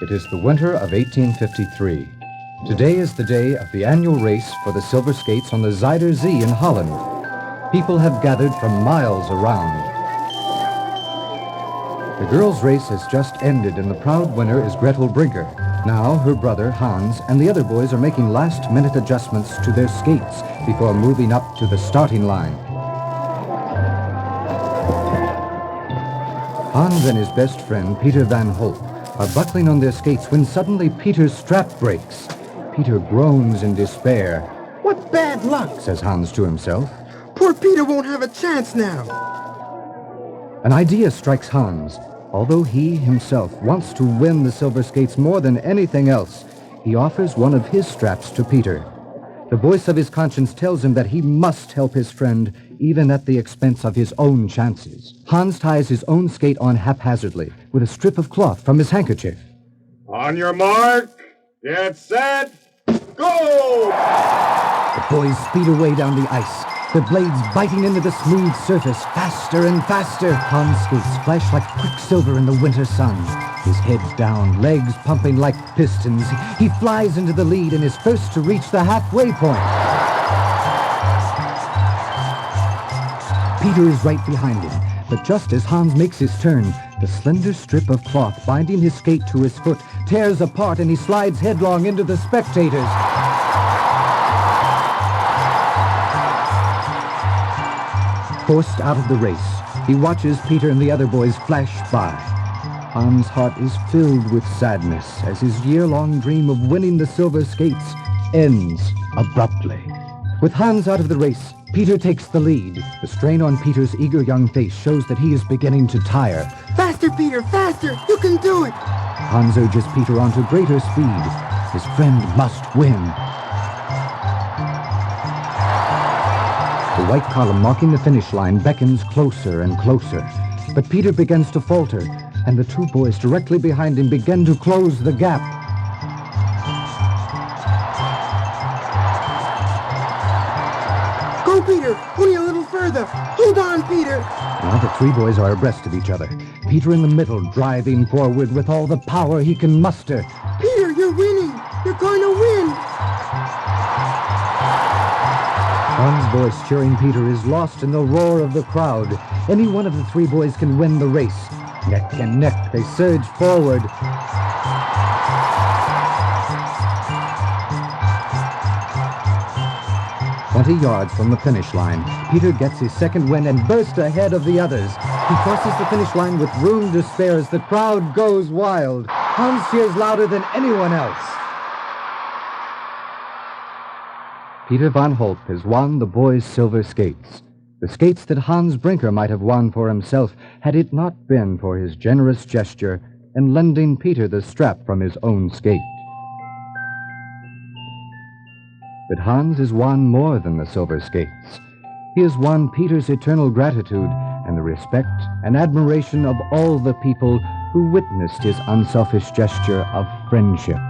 It is the winter of 1853. Today is the day of the annual race for the silver skates on the Zuider Zee in Holland. People have gathered from miles around. The girls' race has just ended, and the proud winner is Gretel Brinker. Now her brother, Hans, and the other boys are making last-minute adjustments to their skates before moving up to the starting line. Hans and his best friend, Peter van Holt, are buckling on their skates when suddenly Peter's strap breaks. Peter groans in despair. "What bad luck," says Hans to himself. "Poor Peter won't have a chance now." An idea strikes Hans. Although he himself wants to win the silver skates more than anything else, he offers one of his straps to Peter. The voice of his conscience tells him that he must help his friend, even at the expense of his own chances. Hans ties his own skate on haphazardly with a strip of cloth from his handkerchief. On your mark, get set, go! The boys speed away down the ice, their blades biting into the smooth surface faster and faster. Hans' skates flash like quicksilver in the winter sun. His head down, legs pumping like pistons. He flies into the lead and is first to reach the halfway point. Peter is right behind him, but just as Hans makes his turn, the slender strip of cloth binding his skate to his foot tears apart and he slides headlong into the spectators. Forced out of the race, he watches Peter and the other boys flash by. Hans' heart is filled with sadness as his year-long dream of winning the silver skates ends abruptly. With Hans out of the race, Peter takes the lead. The strain on Peter's eager young face shows that he is beginning to tire. "Faster, Peter, faster! You can do it!" Hans urges Peter on to greater speed. His friend must win. The white column marking the finish line beckons closer and closer. But Peter begins to falter, and the two boys directly behind him begin to close the gap. "Go, Peter! Only a little further! Hold on, Peter!" Now the three boys are abreast of each other. Peter in the middle, driving forward with all the power he can muster. "Peter, you're winning! You're going to win!" Hans' voice cheering Peter is lost in the roar of the crowd. Any one of the three boys can win the race. Neck and neck, they surge forward. "20 yards from the finish line, Peter gets his second win and bursts ahead of the others. He crosses the finish line with room to spare as the crowd goes wild. Hans cheers louder than anyone else. Peter van Holt has won the boys' silver skates. The skates that Hans Brinker might have won for himself had it not been for his generous gesture in lending Peter the strap from his own skate. But Hans has won more than the silver skates. He has won Peter's eternal gratitude and the respect and admiration of all the people who witnessed his unselfish gesture of friendship.